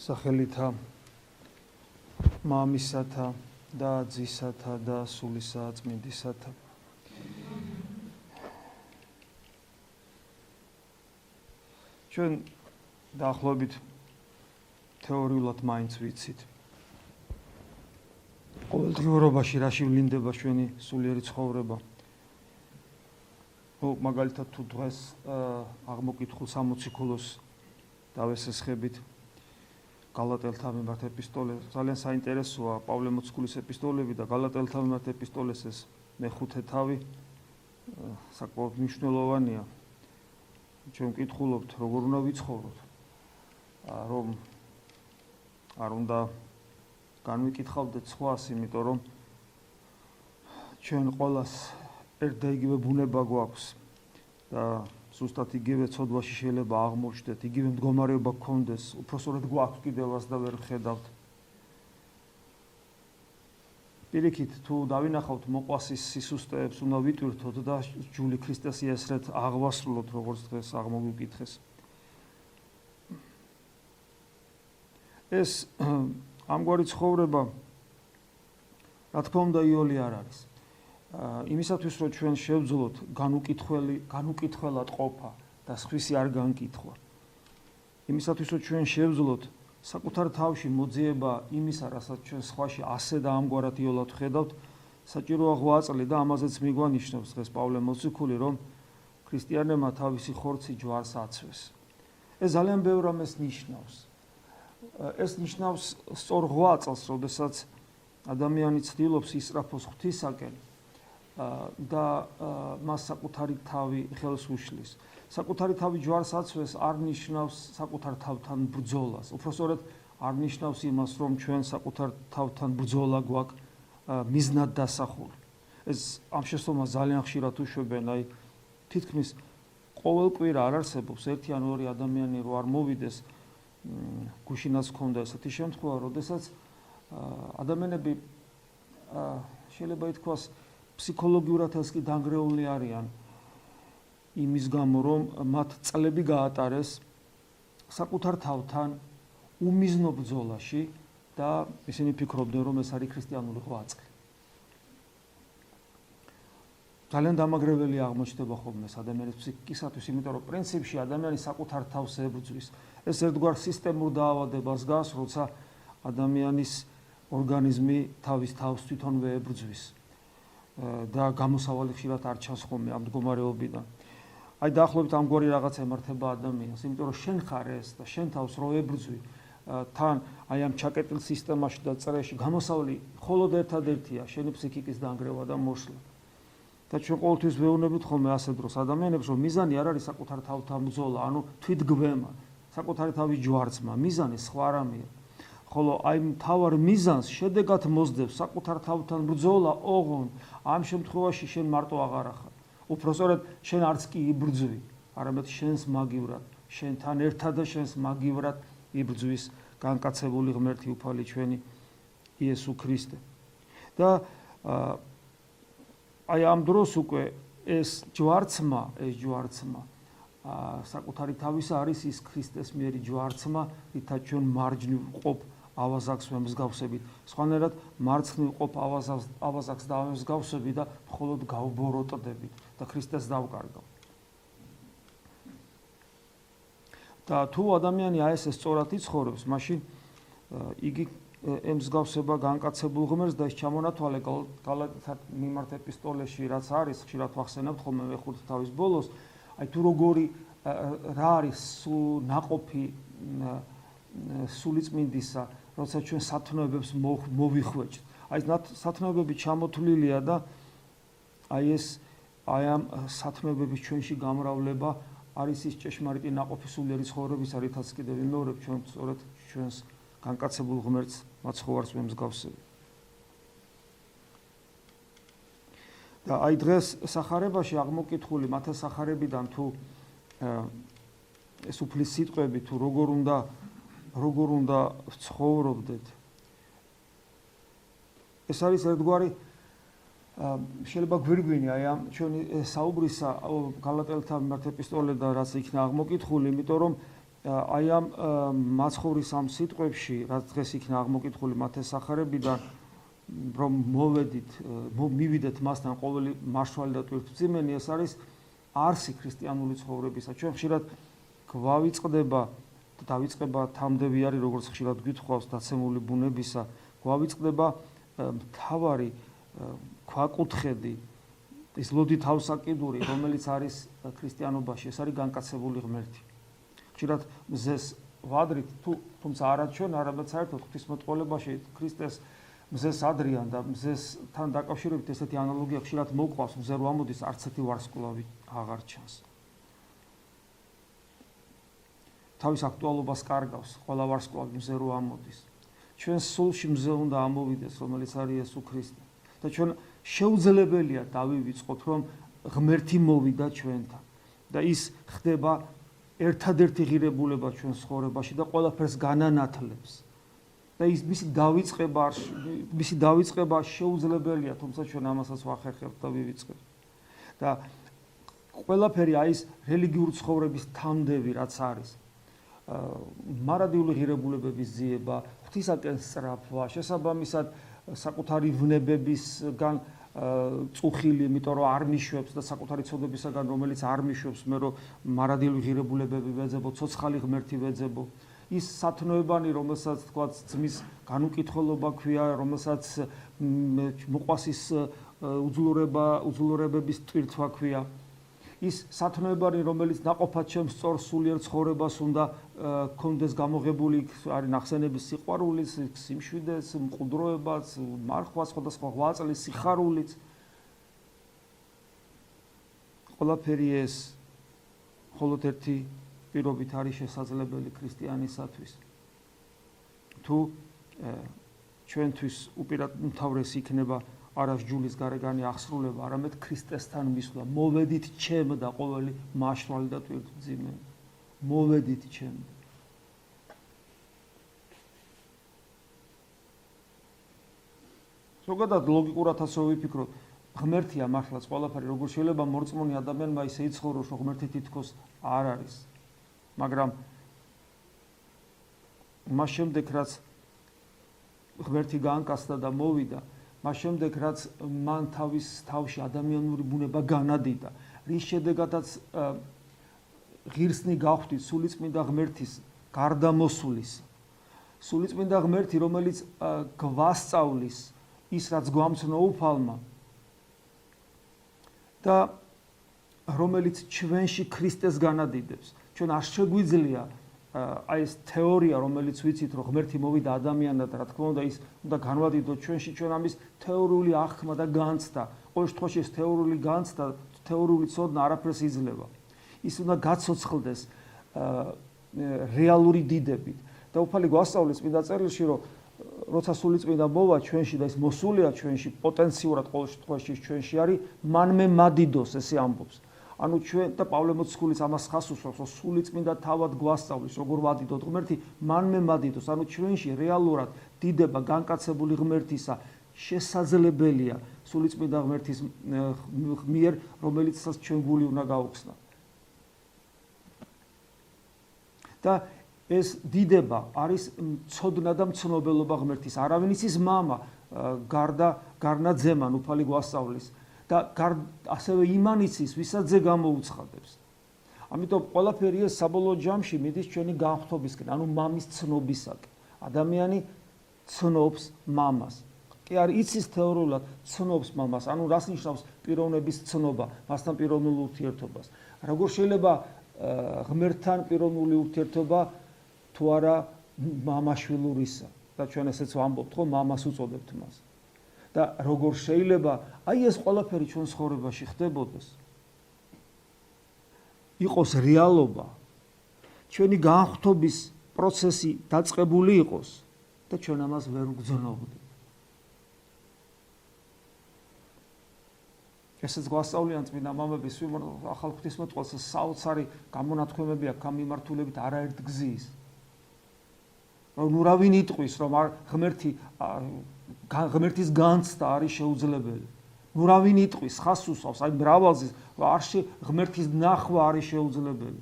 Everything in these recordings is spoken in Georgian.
სახელითა მამისათა და ძისათა და სულისა წმინდისათა. ჩვენ დაახლოებით თეორიულად მაინც ვიცით. ყოველდღიურობაში რაში ვლინდება ჩვენი სულიერი ცხოვრება. მაგალითად თუ დღეს აღმოკითხულ 60 ქულოს დავესესხებით გალატელთა მიმართ ეპისტოლე, ძალიან საინტერესოა პავლე მოციქულის ეპისტოლები და გალატელთა მიმართ ეპისტოლეს ეს მეხუთე თავი საკმაოდ მნიშვნელოვანია. ჩვენ ვკითხულობთ, როგორ უნდა ვიცხოვროთ, რომ არ უნდა განვიკითხავდეთ სხვას, იმიტომ რომ ჩვენ ყველას ერთ და იგივე ბუნება გვაქვს და ზუსტად იგივე ცოდვაში შეიძლება აღმოჩნდეთ, იგივე მდგომარეობა გქონდეს, უпроსორად გვაქვს კიდევაც და ვერ ვხედავთ. პირიქით, თუ დავინახავთ მოყვასის სისუსტეებს, უნდა ვიტვირთოთ და ჯული ქრისტეს იესრეთ აღვასრულოთ, როგორც დღეს აღმოგვიკითხეს. ეს ამგვარი ცხოვრება, რა თქმა უნდა, იოლი არ არის. იმისათვის, რომ ჩვენ შევძლოთ განუკითხველად ყოფა და სხვისი არ განკითხვა. იმისათვის, რომ ჩვენ შევძლოთ საკუთარ თავში მოძიება იმისა, რასაც ჩვენ სხვაში ასე და ამგვარად იოლად ვხედავთ, საჭიროა ღვაწლი და ამაზეც მიგვანიშნავს დღეს პავლე მოციქული, რომ ქრისტიანებმა თავისი ხორცი ჯვარს აცვეს. ეს ძალიან ბევრ რამეს ნიშნავს. ეს ნიშნავს სწორ ღვაწლს, როდესაც ადამიანი ცდილობს ისწრაფოს ღვთისაკენ და მას საკუთარი თავი ხელს უშლის. საკუთარი თავი ჯვარს აცვეს არ ნიშნავს საკუთარ თავთან ბრძოლას. უпроსორად არ ნიშნავს იმას, რომ ჩვენ საკუთარ თავთან ბრძოლა გვაქვს მიზნად დასახული. ეს ამ შესწავლას ძალიან ხშირად უშვებენ, აი თითქმის ყოველ კვირა არ არსებობს ერთი ან ორი ადამიანი რო არ მოვიდეს გუშინაც ქონდა ესეთი შემთხვევა, როდესაც ადამიანები შეიძლება ითქვას ფსიქოლოგიურად კი დანგრეული არიან იმის გამო, რომ მათ წლები გაატარეს საკუთარ თავთან უმიზნო ბრძოლაში და ისინი ფიქრობდნენ, რომ ეს არის ქრისტიანული ღვაწლი. ძალიან დამაგრებელი აღმოჩნდება ხოლმე ადამიანის ფსიქიკისათვის, იმიტომ რომ პრინციპში ადამიანი საკუთარ თავს ებრძვის. ეს ერთგვარ სისტემურ დაავადებას გავს, როცა ადამიანის ორგანიზმი თავის თავს თვითონვე ებრძვის და გამოსავალი ხშირად არ ჩანს ხოლმე ამ მდგომარეობიდან. აი დაახლოებით ამგვარი რაღაც ემართება ადამიანს, იმიტომ რომ შენ ხარ ეს და შენ თავს რო ებრძვი თან აი ამ ჩაკეტილ სისტემაში და წრეში გამოსავალი მხოლოდ ერთადერთია შენი ფსიქიკის დანგრევა და მოსვლა. და ჩვენ ყოველთვის ვეუბნებით ხოლმე ასე დროს ადამიანებს, რომ მიზანი არ არის საკუთარ თავთან ბრძოლა, ანუ თვითგვემა, საკუთარი თავის ჯვარცმა, მიზანი სხვა რამეა. ხოლო აი მთავარ მიზანს შედეგად მოსდევს საკუთარ თავთან ბრძოლა, ოღონ ამ შემთხვევაში შენ მარტო აღარ ახარ. უпроსორად შენ არც კი იბრძვი, არამედ შენს მაგივრად, შენთან ერთად და შენს მაგივრად იბრძვის განკაცებული ღმერთი უფალი ჩვენი იესო ქრისტე. და აი ამ დროს უკვე ეს ჯვარცმა საკუთარი თავისა არის ის ქრისტეს მიერი ჯვარცმა, რითაც ჩვენ მარჯვნივ ყოფ ავაზაკს ვემსგავსებით. სხვანაირად მარცხნივ ყოფ ავაზაკს დავემსგავსებით და მხოლოდ გავბოროტდებით და ქრისტეს დავკარგავთ. და თუ ადამიანი აი ესე სწორად იცხოვრებს, მაშინ იგი ემსგავსება განკაცებულ ღმერთს და ის ჩამონათვალე გალატელთა მიმართ ეპისტოლეში, რაც არის, ხშირად ვახსენებთ ხოლმე მეხუთე თავის ბოლოს, აი თუ რა არის ნაყოფი სულიწმინდისა, როცა ჩვენ სათნოებებს მოვიხვეჭთ. აი სათნოებები ჩამოთვლილია და აი ამ სათნოებების ჩვენში გამრავლება არის ის ჭეშმარიტი ნაყოფი სულიერი ცხოვრების, რითაც კიდევ ვიმეორებ ჩვენ სწორედ ჩვენს განკაცებულ ღმერთს მაცხოვარს ვემსგავსებით. და აი დღეს სახარებაში აღმოკითხული მათე სახარებიდან თუ ეს უფლის სიტყვები თუ როგორ უნდა ცხოვრობდეთ. ეს არის ერთგვარი შეიძლება გვირგვინი აი ამ ჩვენი საუბრისა გალატელთა მიმართ ეპისტოლე და რაც იქნა აღმოკითხული, იმიტომ რომ აი ამ მაცხოვრის ამ სიტყვებში, რაც დღეს იქნა აღმოკითხული მათეს სახარებიდან, რომ მივიდეთ მასთან ყოველი მარშვალი და ტვირთმძიმენი, ეს არის არსი ქრისტიანული ცხოვრებისა. ჩვენ ხშირად გვავიწყდება და დავიწყება თამდები არის, როგორც ხშირად გვითხოვს დაცემული ბუნებისა, გვავიწყდება მთავარი ქვაკუთხედი, ის ლოდი თავსაკიდური, რომელიც არის ქრისტიანობაში, ეს არის განკაცებული ღმერთი. ხშირად მზეს ვადრით, თუმცა არა ჩვენ, არამედ საერთოდ ღვთისმეტყველებაში ქრისტეს მზეს ადრიან და მზესთან დაკავშირებით ესეთი ანალოგია ხშირად მოყვავს, მზე რო ამოდის, არც ერთი ვარსკვლავი აღარ ჩანს. თავის აქტუალობას კარგავს, ყველა ვარსკვლავი მზე რო ამოდის. ჩვენ სულში მზე უნდა ამოვიდეს, რომელიც არის იესო ქრისტე. და ჩვენ შეუძლებელია დავივიწყოთ, რომ ღმერთი მოვიდა ჩვენთან. და ის ხდება ერთადერთი ღირებულება ჩვენ ცხოვრებაში და ყველაფერს განანათლებს. და ის მისი დავიწყება შეუძლებელია, თუმცა ჩვენ ამასაც ვახერხებთ და ვივიწყებთ. და ყველაფერი აი ეს რელიგიური ცხოვრების თამდები, რაც არის, მარადიული ღირებულებების ძიება, ღვთისაკენ სწრაფვა, შესაბამისად საკუთარი ვნებებისგან წუხილი, იმიტომ რომ არ მიშვებს და საკუთარი ცოდებისაგან, რომელიც არ მიშვებს, მე რომ მარადიული ღირებულებები ვეძებო, ცოცხალი ღმერთი ვეძებო. ის სათნოებანი, რომელსაც თქვა ძმის განუკითხველობა ქვია, რომელსაც მოყვას ის უძლურებების ტვირთვა ქვია. ის სათნოებანი, რომელიც ნაყოფად ჩემს სწორ სულიერ ცხოვრებას უნდა კონდეს გამოღებული, არის ნახსენების სიყვარულიც, სიმშვიდეს, მყუდროებაც, მარხვა, სხვადასხვა ღვაწლის, სიხარულიც. ყველაფერი ეს მხოლოდ ერთი პირობით არის შესაძლებელი ქრისტიანისათვის. თუ ჩვენთვის უპირატ უმთავრესი იქნება არა ჯულის გარეგანი აღსრულება, არამედ ქრისტესთან მისვლა. მოვედით ჩემ და ყოველი მარშვალი და ტვირთმძიმენი. მოვედით ჩემ. ზოგადად ლოგიკურად ასე ვიფიქროთ, ღმერთია მართლაც ყველაფერი, როგორ შეიძლება მორწმუნე ადამიანმა ისე იცხოვროს, რომ ღმერთი თითქოს არ არის. მაგრამ მას შემდეგ, რაც ღმერთი გაანკაცდა და მოვიდა, მას შემდეგ, რაც მან თავის თავში ადამიანური ბუნება განადიდა, რის შედეგადაც ღირსნი გავხდით სულიწმინდა ღმერთის გარდამოსulis. სულიწმინდა ღმერთი, რომელიც გვასწავლის ის, რაც გვამცნო უფალმა და რომელიც ჩვენში ქრისტეს განადიდებს. ჩვენ არ შეგვიძლია აი ეს თეორია, რომელიც ვიცით, რომ ღმერთი მოვიდა ადამიანად, რა თქმა უნდა, ის უნდა განვადიდოთ ჩვენში, ჩვენ ამის თეორიული აღქმა და განცდა. ყოველ შემთხვევაში ეს თეორიული განცდა, თეორიული ცოდნა არაფერს იძლევა. ის უნდა გაცოცხლდეს რეალური დიდებით. და უფალი გვასწავლის წმინდა წერილში, რომ როცა სულიწმინდა მოვა ჩვენში და ის მოსულია ჩვენში, პოტენციურად ყოველ შემთხვევაში ჩვენში არის, მან მე მადიდოს, ესე ამბობს. ანუ ჩვენ და პავლე მოციქულიც ამას ხას უსვამს, რომ სულიწმინდა თავად გვასწავლის, როგორ ვადიდოთ ღმერთი, მან მე მადიდოს. ანუ ჩვენში რეალურად დიდება განკაცებული ღმერთისა შესაძლებელია სულიწმინდა ღმერთის მიერ, რომელიცაც ჩვენ გული უნდა გაუხსნათ. და ეს დიდება არის ცოდნა და მცნობელობა ღმერთის. არავინ იცის მამა გარდა ძემან, უფალი გვასწავლის. და ასევე იმან იცის, ვისაც გამოუცხადებს. ამიტომ ყველაფერი ეს საბოლოო ჯამში მიდის ჩვენი განხთობისკენ, ანუ მამის ცნობისაკენ. ადამიანი ცნობს მამას. კი არ იცის თეორიულად ცნობს მამას, ანუ რას ნიშნავს პიროვნების ცნობა, მასთან პიროვნულ ურთიერთობას. როგორ შეიძლება ღმერთთან პიროვნული ურთიერთობა თუ არა მამაშვილურისა და ჩვენ ესეც ვამბობთ, რომ მამას უწოდებთ მას. და როგორ შეიძლება აი ეს ყველაფერი ჩვენ ცხოვრებაში ხდებოდეს, იყოს რეალობა, ჩვენი განხთობის პროცესი დაწყებული იყოს და ჩვენ ამას ვერ ვგრძნობდით. ესეც გვასწავლიან წმინდა მამები, ახალ ღვთისმეტყველს საოცარი გამონათქვამები აქვს ამ მიმართულებით არაერთ გზის. ნუ რა ვინ იტყვის, რომ ღმერთის განცდა არის შეუძლებელი. ნუ რა ვინ იტყვის, ხას უსვავს, აი მრავალზის, რომ ღმერთის ნახვა არის შეუძლებელი.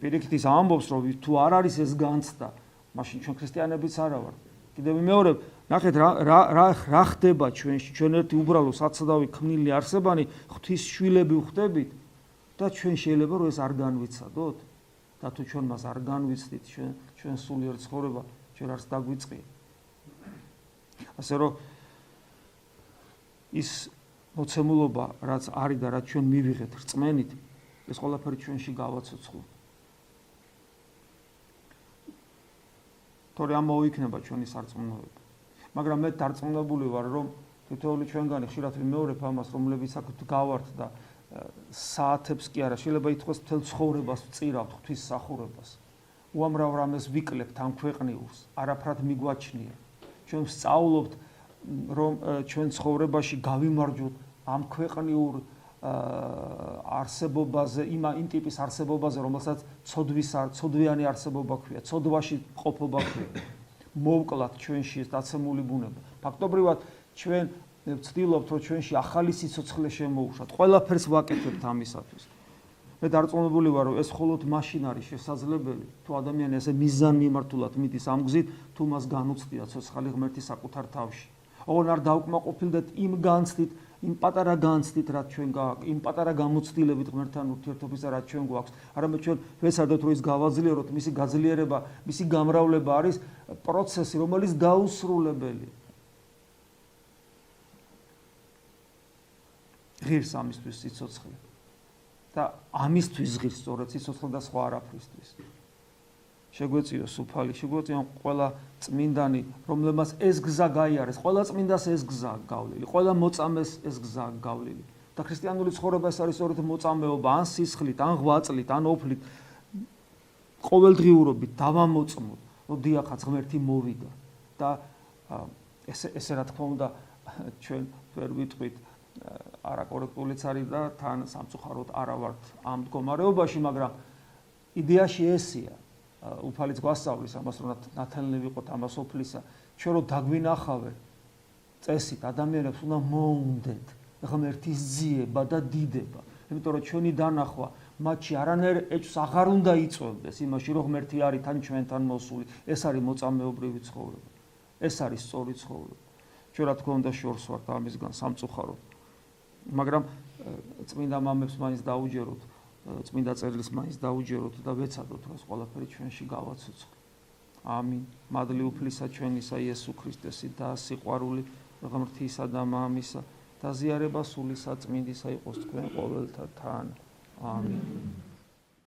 პირიქით ის ამბობს, რომ თუ არ არის ეს განცდა, მაშინ ჩვენ ქრისტიანებიც არა ვართ. კიდევ მეორე, ნახეთ რა ხდება ჩვენში, ჩვენ ერთი უბრალო საცდავი ქმნილი არსებანი ღვთის შვილები ვხდებით და ჩვენ შეიძლება რომ ეს არ განვიცადოთ და თუ ჩვენ მას არ განვიცდით, ჩვენ სულიერ ცხოვრება ჩვენ არც დაგვიწყია. ასე რომ ის მოცემულობა, რაც არის და რაც ჩვენ მივიღეთ რწმენით, ეს ყველაფერი ჩვენში გავაცოცხლოთ. თორე ამ მოიქნება ჩვენი სარწმუნოება. მაგრამ მე დარწმუნებული ვარ, რომ თითოეული ჩვენგანი ხშირად ვიმეორებ ამას, რომლებიც აქ გავართ და საათებს კი არა, შეიძლება ითქვას მთელ ცხოვრებას ვწირავთ ღვთის სახურებას. უამრავ რამეს ვიკლებთ ამ ქვეყნიურს, არაფრად მიგვაჩნია. ჩვენ ვსწავლობთ, რომ ჩვენ ცხოვრებაში გავიმარჯვოთ ამ ქვეყნიურ არსებობაზე, იმ ტიპის არსებობაზე, რომელსაც ცოდვიანი არსებობა ქვია, ცოდვაში ყოფობა ქვია. მოვკლათ ჩვენში ეს დაცემული ბუნება. ფაქტობრივად ჩვენ ვცდილობთ, რომ ჩვენში ახალი სიცოცხლე შემოუშვათ. ყველაფერს ვაკეთებთ ამისათვის. მე დარწმუნებული ვარ, რომ ეს მხოლოდ მაშინ არის შესაძლებელი, თუ ადამიანი ასე მიზანმიმართულად მიდის ამ გზით, თუ მას განუცდია ცოცხალი ღმერთი საკუთარ თავში. ოღონდ არ დავკმაყოფილდეთ იმ განცდით, იმ პატარა განცდით, რაც ჩვენ გააქვს, იმ პატარა გამოცდილებით ღმერთთან ურთიერთობისა, რაც ჩვენ გვაქვს. არამედ ჩვენ ვეცადოთ, რომ ის გავაძლიეროთ, მისი გაძლიერება, მისი გამრავლება არის პროცესი, რომელიც დაუსრულებელია. ღირს ამისთვის სიცოცხლე. და ამისთვის ღირს სწორედ სიცოცხლე და სხვა არაფრისთვის. შეგვეციოს უფალი, შეგვეციოს ყველა წმინდანი, რომლებმაც ეს გზა გაიარეს, ყველა წმინდას ეს გზა გავლილი, ყველა მოწამეს ეს გზა გავლილი. და ქრისტიანული ცხოვრება ეს არის სწორედ მოწამეობა, ან სისხლით, ან ღვაწლით, ან ოფლით, ყოველდღიურობით დავამოწმოთ, რომ დიახაც ღმერთი მოვიდა. და ესე რა თქმა უნდა, ჩვენ ვერ ვიტყვით არაკორექტულიც არის და თან სამწუხაროდ არა ვართ ამ მდგომარეობაში, მაგრამ იდეაში ესია. უფალიც გვასწავლის ამას, რომ ნათელნი ვიყოთ ამას ოფლისა, ჩვენ რომ დაგვინახავენ წესით ადამიანებს უნდა მოუნდეთ ღმერთის ძიება და დიდება. იმიტომ რომ ჩვენი დანახვა მათში არანაირ ეჭვს აღარ უნდა იწვევდეს იმაში, რომ ღმერთი არის თან ჩვენთან მოსული. ეს არის მოწამეობრივი ცხოვრება. ეს არის სწორი ცხოვრება. ჩვენ რა თქმა უნდა შორს ვართ ამისგან სამწუხაროდ. მაგრამ წმინდა მამებს მაინც დაუჯეროთ, წმინდა წერილს მაინც დაუჯეროთ და ვეცადოთ, რომ ეს ყველაფერი ჩვენში გავაცოცხლოთ. ამინ. მადლი უფლისა ჩვენისა იესო ქრისტესის და სიყვარული ღმრთისა და მამისა და ზიარება სული საწმინდისა იყოს თქვენ ყოველთა თან. ამინ.